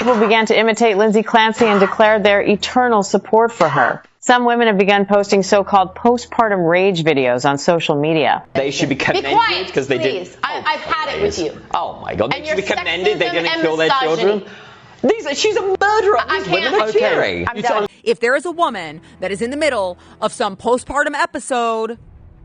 People began to imitate Lindsay Clancy and declared their eternal support for her. Some women have begun posting so-called postpartum rage videos on social media. They should be commended because they did. I've had it with you. Oh my God! They should be commended. They didn't and kill their children. She's a murderer. These women are cheering. If there is a woman that is in the middle of some postpartum episode,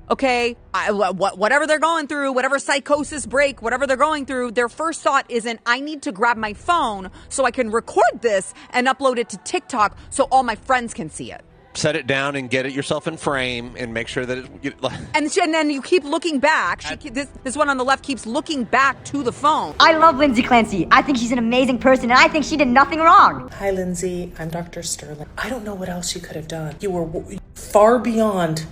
okay, whatever they're going through, whatever psychosis break, whatever they're going through, their first thought isn't, I need to grab my phone so I can record this and upload it to TikTok so all my friends can see it. Set it down and get it yourself in frame and make sure that and then you keep looking back. This one on the left keeps looking back to the phone. I love Lindsay Clancy. I think she's an amazing person, and I think she did nothing wrong. Hi, Lindsay. I'm Dr. Sterling. I don't know what else you could have done. You were far beyond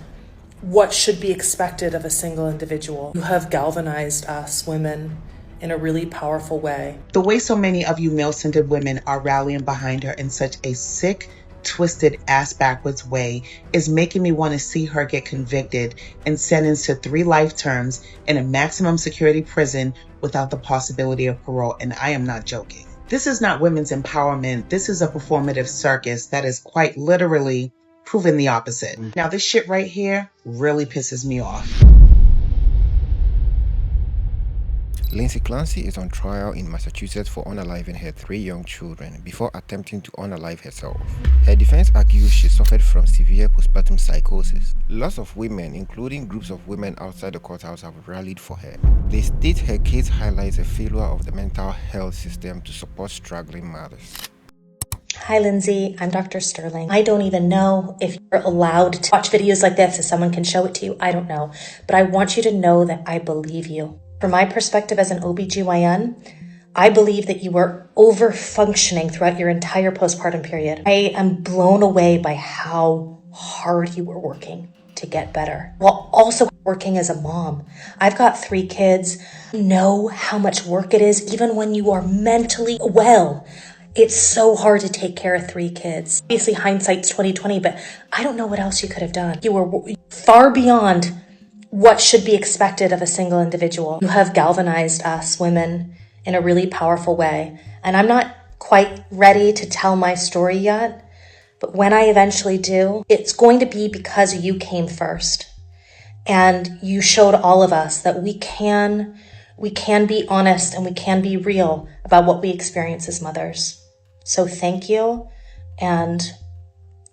what should be expected of a single individual. You have galvanized us women in a really powerful way. The way so many of you male-centered women are rallying behind her in such a sick, twisted, ass-backwards way is making me want to see her get convicted and sentenced to 3 life terms in a maximum security prison without the possibility of parole, and I am not joking. This is not women's empowerment. This is a performative circus that is quite literally proving the opposite. Now, this shit right here really pisses me off. Lindsay Clancy is on trial in Massachusetts for unaliving her 3 young children before attempting to unalive herself. Her defense argues she suffered from severe postpartum psychosis. Lots of women, including groups of women outside the courthouse, have rallied for her. They state her case highlights a failure of the mental health system to support struggling mothers. Hi, Lindsay. I'm Dr. Sterling. I don't even know if you're allowed to watch videos like this, if someone can show it to you. I don't know. But I want you to know that I believe you. From my perspective as an OBGYN, I believe that you were over-functioning throughout your entire postpartum period. I am blown away by how hard you were working to get better, while also working as a mom. I've got 3 kids. I know how much work it is, even when you are mentally well. It's so hard to take care of 3 kids. Obviously, hindsight's 20/20, but I don't know what else you could have done. You were far beyond what should be expected of a single individual. You have galvanized us women in a really powerful way. And I'm not quite ready to tell my story yet, but when I eventually do, it's going to be because you came first. And you showed all of us that we can be honest and we can be real about what we experience as mothers. So thank you. And,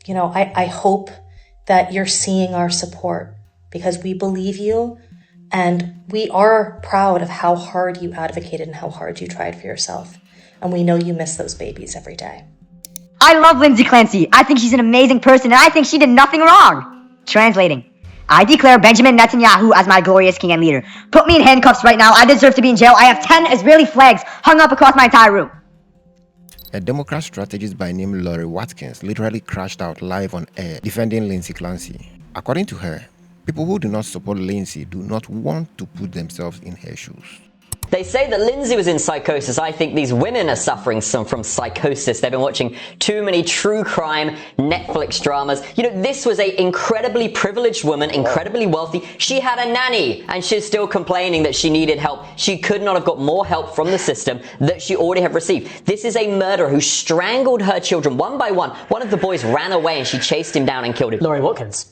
I hope that you're seeing our support, because we believe you and we are proud of how hard you advocated and how hard you tried for yourself. And we know you miss those babies every day. I love Lindsay Clancy. I think she's an amazing person, and I think she did nothing wrong. Translating. I declare Benjamin Netanyahu as my glorious king and leader. Put me in handcuffs right now. I deserve to be in jail. I have 10 Israeli flags hung up across my entire room. A Democrat strategist by name Lori Watkins literally crashed out live on air defending Lindsay Clancy. According to her, people who do not support Lindsay do not want to put themselves in her shoes. They say that Lindsay was in psychosis. I think these women are suffering from psychosis. They've been watching too many true crime Netflix dramas. This was an incredibly privileged woman, incredibly wealthy. She had a nanny, and she's still complaining that she needed help. She could not have got more help from the system that she already had received. This is a murderer who strangled her children one by one. One of the boys ran away, and she chased him down and killed him. Lori Watkins.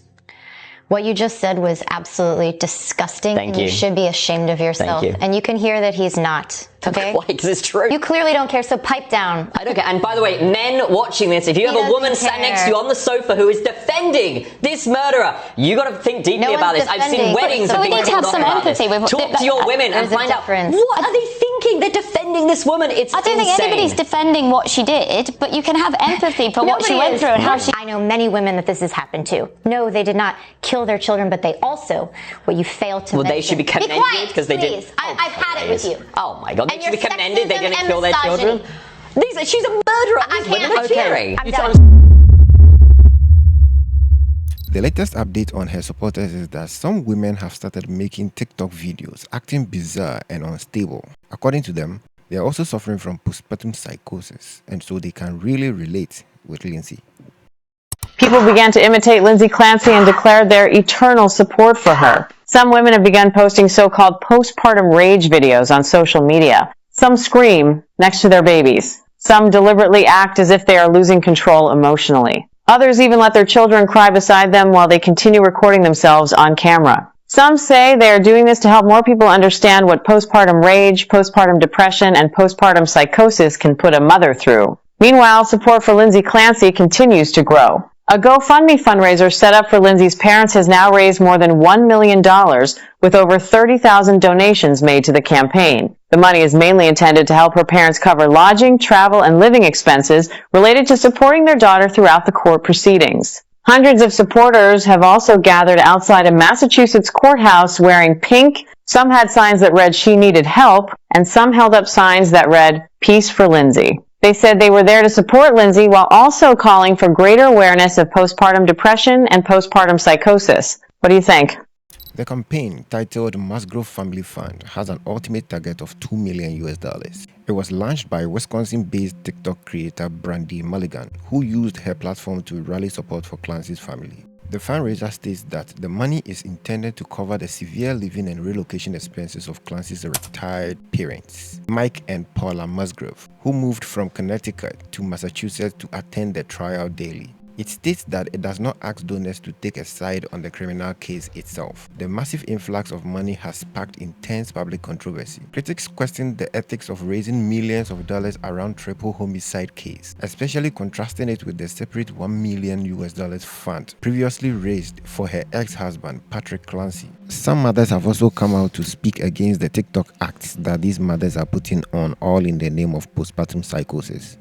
What you just said was absolutely disgusting. Thank you. You should be ashamed of yourself. Thank you. And you can hear that he's not. Okay? Why? Because it's true. You clearly don't care, so pipe down. I don't care. And by the way, men watching this, if you have a woman sat next to you on the sofa who is defending this murderer, you got to think deeply about this. I've seen weddings so of we people need to have some empathy. Talk to your women and find out, what are they thinking? They're defending this woman. It's I don't think anybody's defending what she did, but you can have empathy for what she went through and how she... I know many women that this has happened to. No, they did not kill their children, but they also, what you failed to mention... They should be commended because they did. I've had it with you. Oh my God, they should be commended. They didn't kill their children. She's a murderer. These women are cheering. The latest update on her supporters is that some women have started making TikTok videos, acting bizarre and unstable. According to them, they are also suffering from postpartum psychosis, and so they can really relate with Lindsay. People began to imitate Lindsay Clancy and declared their eternal support for her. Some women have begun posting so-called postpartum rage videos on social media. Some scream next to their babies. Some deliberately act as if they are losing control emotionally. Others even let their children cry beside them while they continue recording themselves on camera. Some say they are doing this to help more people understand what postpartum rage, postpartum depression, and postpartum psychosis can put a mother through. Meanwhile, support for Lindsay Clancy continues to grow. A GoFundMe fundraiser set up for Lindsay's parents has now raised more than $1 million, with over 30,000 donations made to the campaign. The money is mainly intended to help her parents cover lodging, travel, and living expenses related to supporting their daughter throughout the court proceedings. Hundreds of supporters have also gathered outside a Massachusetts courthouse wearing pink. Some had signs that read "She needed help," and some held up signs that read "Peace for Lindsay." They said they were there to support Lindsay while also calling for greater awareness of postpartum depression and postpartum psychosis. What do you think? The campaign, titled Musgrove Family Fund, has an ultimate target of $2 million. It was launched by Wisconsin-based TikTok creator Brandy Mulligan, who used her platform to rally support for Clancy's family. The fundraiser states that the money is intended to cover the severe living and relocation expenses of Clancy's retired parents, Mike and Paula Musgrove, who moved from Connecticut to Massachusetts to attend the trial daily. It states that it does not ask donors to take a side on the criminal case itself. The massive influx of money has sparked intense public controversy. Critics question the ethics of raising millions of dollars around triple homicide case, especially contrasting it with the separate $1 million fund previously raised for her ex-husband, Patrick Clancy. Some mothers have also come out to speak against the TikTok acts that these mothers are putting on, all in the name of postpartum psychosis.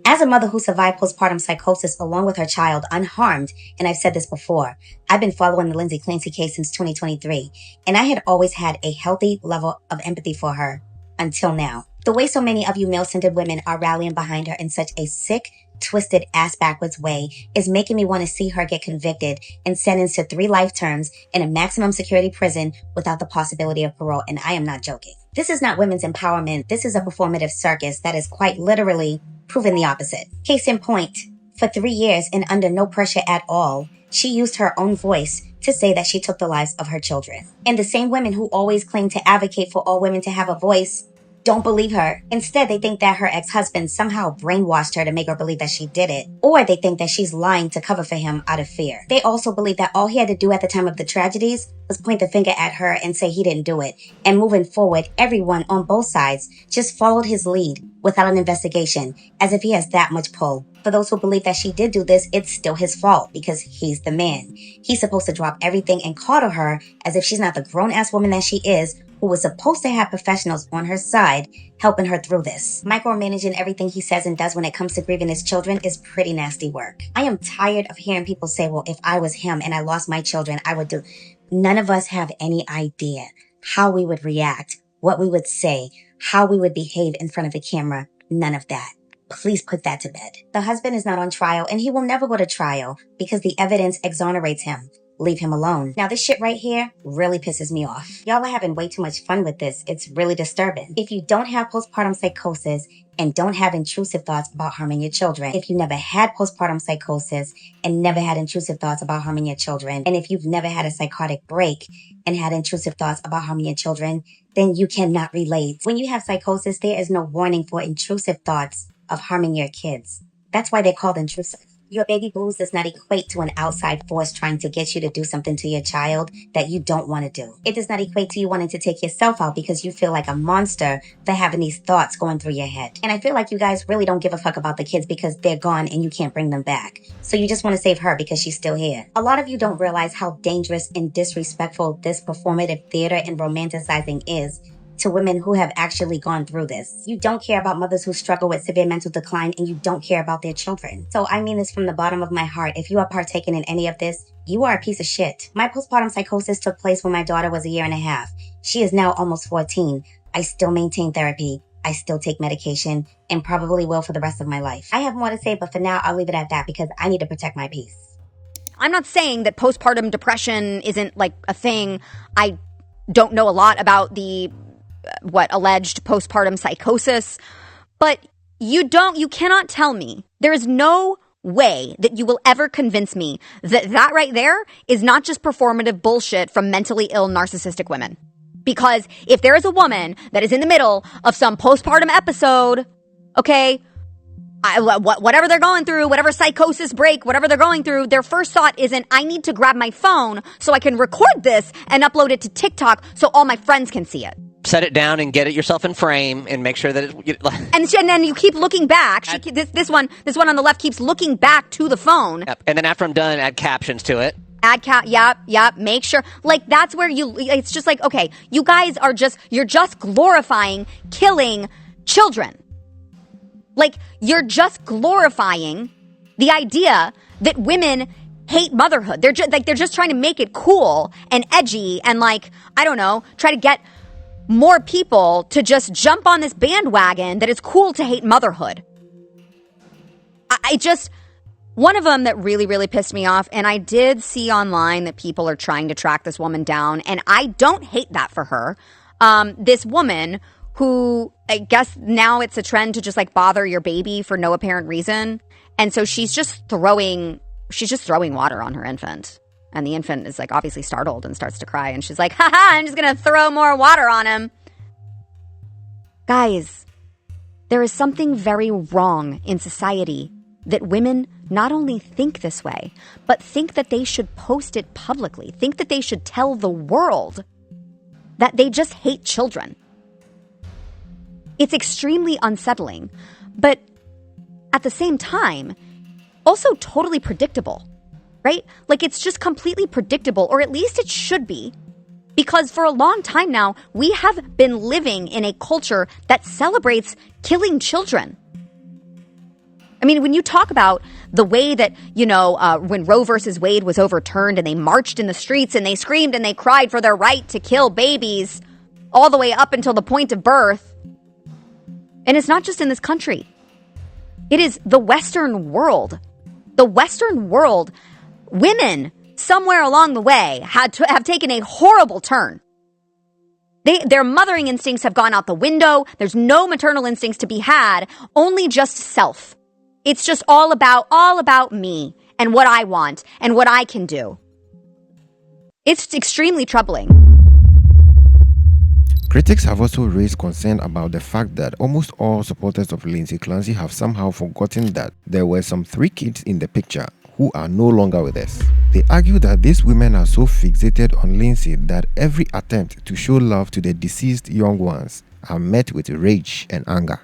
As a mother who survived postpartum psychosis along with her child unharmed, and I've said this before, I've been following the Lindsay Clancy case since 2023, and I had always had a healthy level of empathy for her until now. The way so many of you male-centered women are rallying behind her in such a sick, twisted, ass-backwards way is making me want to see her get convicted and sentenced to 3 life terms in a maximum security prison without the possibility of parole, and I am not joking. This is not women's empowerment. This is a performative circus that is quite literally proven the opposite. Case in point, for 3 years and under no pressure at all, she used her own voice to say that she took the lives of her children. And the same women who always claim to advocate for all women to have a voice don't believe her. Instead, they think that her ex-husband somehow brainwashed her to make her believe that she did it. Or they think that she's lying to cover for him out of fear. They also believe that all he had to do at the time of the tragedies was point the finger at her and say he didn't do it. And moving forward, everyone on both sides just followed his lead without an investigation, as if he has that much pull. For those who believe that she did do this, it's still his fault because he's the man. He's supposed to drop everything and coddle her as if she's not the grown-ass woman that she is, who was supposed to have professionals on her side helping her through this. Micromanaging everything he says and does when it comes to grieving his children is pretty nasty work. I am tired of hearing people say, well, if I was him and I lost my children, I would do. None of us have any idea how we would react, what we would say, how we would behave in front of the camera. None of that. Please put that to bed. The husband is not on trial and he will never go to trial because the evidence exonerates him. Leave him alone. Now this shit right here really pisses me off. Y'all are having way too much fun with this. It's really disturbing. If you don't have postpartum psychosis and don't have intrusive thoughts about harming your children, if you never had postpartum psychosis and never had intrusive thoughts about harming your children, and if you've never had a psychotic break and had intrusive thoughts about harming your children, then you cannot relate. When you have psychosis, there is no warning for intrusive thoughts of harming your kids. That's why they're called intrusive. Your baby blues does not equate to an outside force trying to get you to do something to your child that you don't want to do. It does not equate to you wanting to take yourself out because you feel like a monster for having these thoughts going through your head. And I feel like you guys really don't give a fuck about the kids because they're gone and you can't bring them back. So you just want to save her because she's still here. A lot of you don't realize how dangerous and disrespectful this performative theater and romanticizing is to women who have actually gone through this. You don't care about mothers who struggle with severe mental decline and you don't care about their children. So I mean this from the bottom of my heart. If you are partaking in any of this, you are a piece of shit. My postpartum psychosis took place when my daughter was 1.5 years. She is now almost 14. I still maintain therapy. I still take medication and probably will for the rest of my life. I have more to say, but for now, I'll leave it at that because I need to protect my peace. I'm not saying that postpartum depression isn't like a thing. I don't know a lot about the alleged postpartum psychosis, but you cannot tell me, there is no way that you will ever convince me that right there is not just performative bullshit from mentally ill narcissistic women. Because if there is a woman that is in the middle of some postpartum episode, okay, whatever they're going through, whatever psychosis break, whatever they're going through, their first thought isn't, I need to grab my phone so I can record this and upload it to TikTok so all my friends can see it. Set it down and get it yourself in frame and make sure that and then you keep looking back. This one on the left keeps looking back to the phone. Yep. And then after I'm done, add captions to it. Yep. Make sure, like, that's where it's just like, okay, you guys you're just glorifying killing children. Like, you're just glorifying the idea that women hate motherhood. They're just trying to make it cool and edgy and, like, I don't know, try to get more people to just jump on this bandwagon that it's cool to hate motherhood. One of them that really, really pissed me off, and I did see online that people are trying to track this woman down, and I don't hate that for her. This woman who, I guess now it's a trend to just, like, bother your baby for no apparent reason. And so she's just throwing water on her infant. And the infant is, like, obviously startled and starts to cry. And she's like, haha, I'm just going to throw more water on him. Guys, there is something very wrong in society that women not only think this way, but think that they should post it publicly, think that they should tell the world that they just hate children. It's extremely unsettling, but at the same time, also totally predictable, right? Like, it's just completely predictable, or at least it should be, because for a long time now, we have been living in a culture that celebrates killing children. I mean, when you talk about the way that, when Roe versus Wade was overturned and they marched in the streets and they screamed and they cried for their right to kill babies all the way up until the point of birth. And it's not just in this country. It is the Western world. The Western world, women somewhere along the way have taken a horrible turn. Their mothering instincts have gone out the window. There's no maternal instincts to be had, only just self. It's just all about me and what I want and what I can do. It's extremely troubling. Critics have also raised concern about the fact that almost all supporters of Lindsay Clancy have somehow forgotten that there were some 3 kids in the picture who are no longer with us. They argue that these women are so fixated on Lindsay that every attempt to show love to the deceased young ones are met with rage and anger.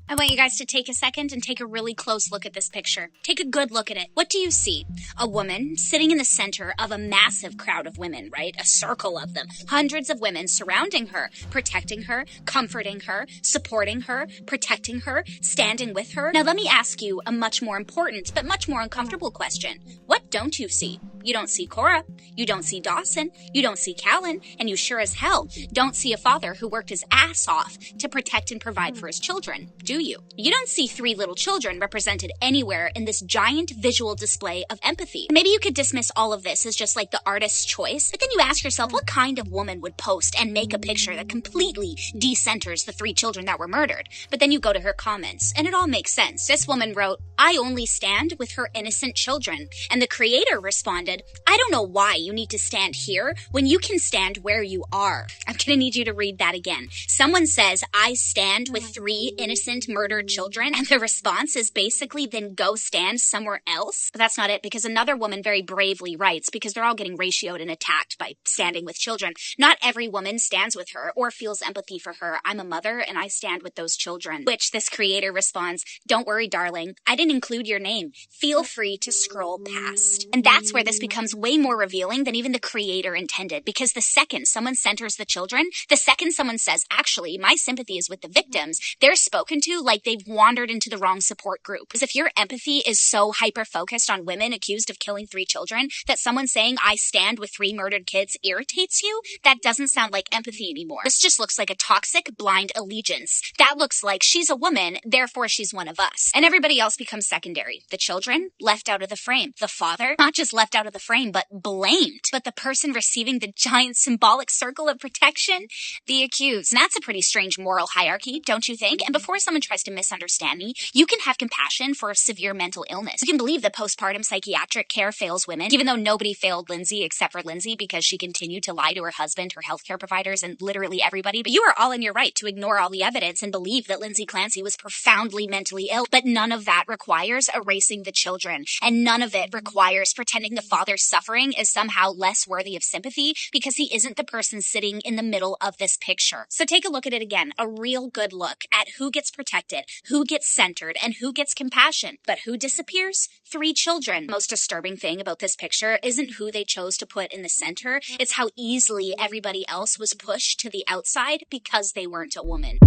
I want you guys to take a second and take a really close look at this picture. Take a good look at it. What do you see? A woman sitting in the center of a massive crowd of women, right? A circle of them. Hundreds of women surrounding her, protecting her, comforting her, supporting her, protecting her, standing with her. Now let me ask you a much more important but much more uncomfortable question. What don't you see? You don't see Cora. You don't see Dawson. You don't see Callan. And you sure as hell don't see a father who worked his ass off to protect and provide for his children, do you? You don't see 3 little children represented anywhere in this giant visual display of empathy. Maybe you could dismiss all of this as just like the artist's choice, but then you ask yourself, what kind of woman would post and make a picture that completely decenters the 3 children that were murdered? But then you go to her comments, and it all makes sense. This woman wrote, I only stand with her innocent children. And the creator responded, I don't know why you need to stand here when you can stand where you are. I'm gonna need you to read that again. Someone says, I stand with 3 innocent murdered children, and the response is basically, then go stand somewhere else. But that's not it, because another woman very bravely writes, because they're all getting ratioed and attacked by standing with children. Not every woman stands with her or feels empathy for her. I'm a mother and I stand with those children. Which this creator responds, don't worry, darling. I didn't include your name. Feel free to scroll past. And that's where this becomes way more revealing than even the creator intended, because the second someone centers the children, the second someone says, actually, my sympathy is with the victims, they're spoken to like they've wandered into the wrong support group. Because if your empathy is so hyper-focused on women accused of killing 3 children that someone saying, I stand with 3 murdered kids irritates you, that doesn't sound like empathy anymore. This just looks like a toxic, blind allegiance. That looks like she's a woman, therefore she's one of us. And everybody else becomes secondary. The children, left out of the frame. The father, not just left out of the frame, but blamed. But the person receiving the giant symbolic circle of protection? The accused. And that's a pretty strange moral hierarchy, don't you think? And before someone tries to misunderstand me, you can have compassion for a severe mental illness. You can believe that postpartum psychiatric care fails women, even though nobody failed Lindsay except for Lindsay because she continued to lie to her husband, her healthcare providers, and literally everybody. But you are all in your right to ignore all the evidence and believe that Lindsay Clancy was profoundly mentally ill. But none of that requires erasing the children. And none of it requires pretending the father's suffering is somehow less worthy of sympathy because he isn't the person sitting in the middle of this picture. So take a look at it again, a real good look at who gets protected, who gets centered, and who gets compassion. But who disappears? 3 children. Most disturbing thing about this picture isn't who they chose to put in the center, it's how easily everybody else was pushed to the outside because they weren't a woman.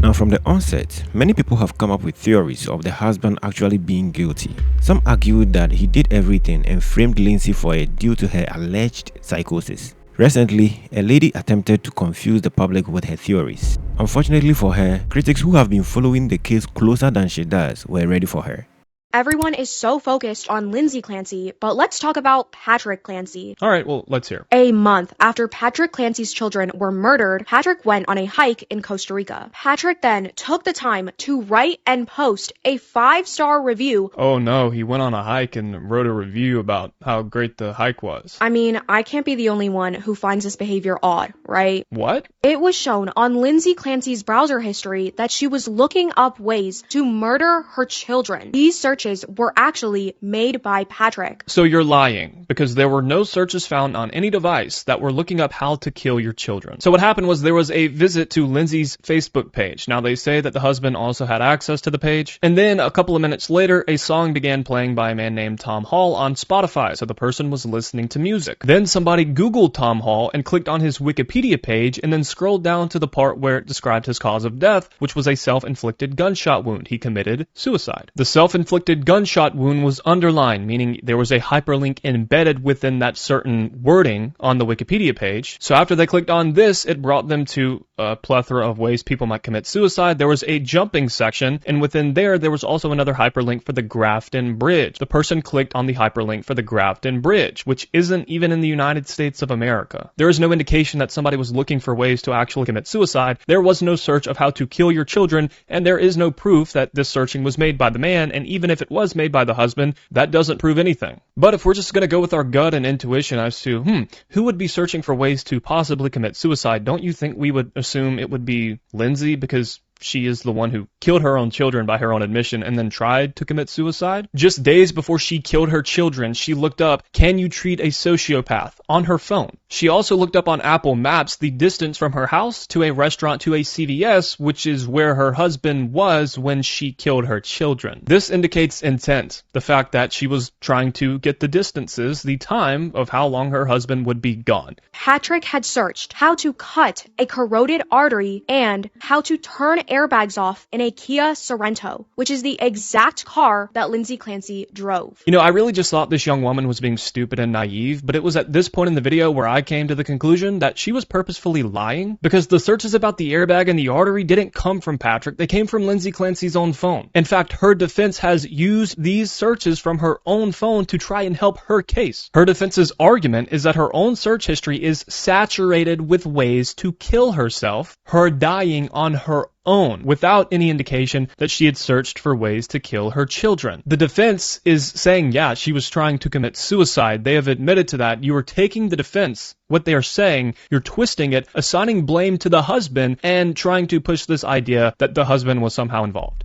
Now, from the onset, many people have come up with theories of the husband actually being guilty. Some argued that he did everything and framed Lindsay for it due to her alleged psychosis. Recently, a lady attempted to confuse the public with her theories. Unfortunately for her, critics who have been following the case closer than she does were ready for her. Everyone is so focused on Lindsay Clancy, but let's talk about Patrick Clancy. All right, well, let's hear. A month after Patrick Clancy's children were murdered, Patrick went on a hike in Costa Rica. Patrick then took the time to write and post a 5-star review. Oh no, he went on a hike and wrote a review about how great the hike was. I mean, I can't be the only one who finds this behavior odd, right? What? It was shown on Lindsay Clancy's browser history that she was looking up ways to murder her children. These searches were actually made by Patrick. So you're lying, because there were no searches found on any device that were looking up how to kill your children. So what happened was there was a visit to Lindsay's Facebook page. Now they say that the husband also had access to the page. And then a couple of minutes later, a song began playing by a man named Tom Hall on Spotify. So the person was listening to music. Then somebody Googled Tom Hall and clicked on his Wikipedia page and then scrolled down to the part where it described his cause of death, which was a self-inflicted gunshot wound. He committed suicide. The self-inflicted gunshot wound was underlined, meaning there was a hyperlink embedded within that certain wording on the Wikipedia page. So after they clicked on this, it brought them to a plethora of ways people might commit suicide. There was a jumping section, and within there was also another hyperlink for the Grafton Bridge. The person clicked on the hyperlink for the Grafton Bridge, which isn't even in the United States of America. There is no indication that somebody was looking for ways to actually commit suicide. There was no search of how to kill your children, and there is no proof that this searching was made by the man, and even if it was made by the husband, that doesn't prove anything. But if we're just going to go with our gut and intuition as to, who would be searching for ways to possibly commit suicide, don't you think we would assume it would be Lindsay, because she is the one who killed her own children by her own admission and then tried to commit suicide? Just days before she killed her children, she looked up, "Can you treat a sociopath?" on her phone. She also looked up on Apple Maps the distance from her house to a restaurant to a CVS, which is where her husband was when she killed her children. This indicates intent, the fact that she was trying to get the distances, the time of how long her husband would be gone. Patrick had searched how to cut a corroded artery and how to turn airbags off in a Kia Sorento, which is the exact car that Lindsay Clancy drove. You know, I really just thought this young woman was being stupid and naive, but it was at this point in the video where I came to the conclusion that she was purposefully lying, because the searches about the airbag and the artery didn't come from Patrick, they came from Lindsay Clancy's own phone. In fact, her defense has used these searches from her own phone to try and help her case. Her defense's argument is that her own search history is saturated with ways to kill herself, her dying on her own, without any indication that she had searched for ways to kill her children. The defense is saying, yeah, she was trying to commit suicide. They have admitted to that. You are taking the defense, what they are saying, you're twisting it, assigning blame to the husband, and trying to push this idea that the husband was somehow involved.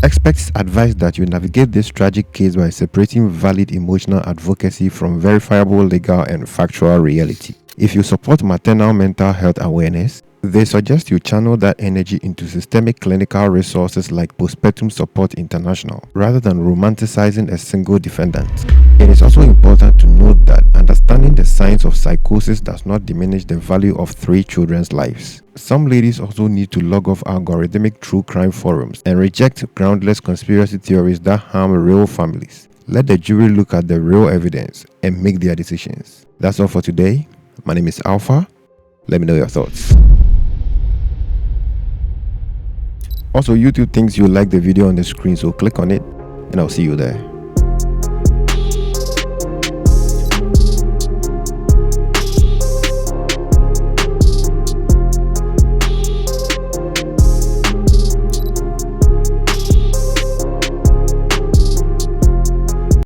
Experts advise that you navigate this tragic case by separating valid emotional advocacy from verifiable legal and factual reality. If you support maternal mental health awareness, they suggest you channel that energy into systemic clinical resources like Postpartum Support International, rather than romanticizing a single defendant. It is also important to note that understanding the signs of psychosis does not diminish the value of 3 children's lives. Some ladies also need to log off algorithmic true crime forums and reject groundless conspiracy theories that harm real families. Let the jury look at the real evidence and make their decisions. That's all for today. My name is Alpha. Let me know your thoughts. Also, YouTube thinks you like the video on the screen, so click on it. and I'll see you there.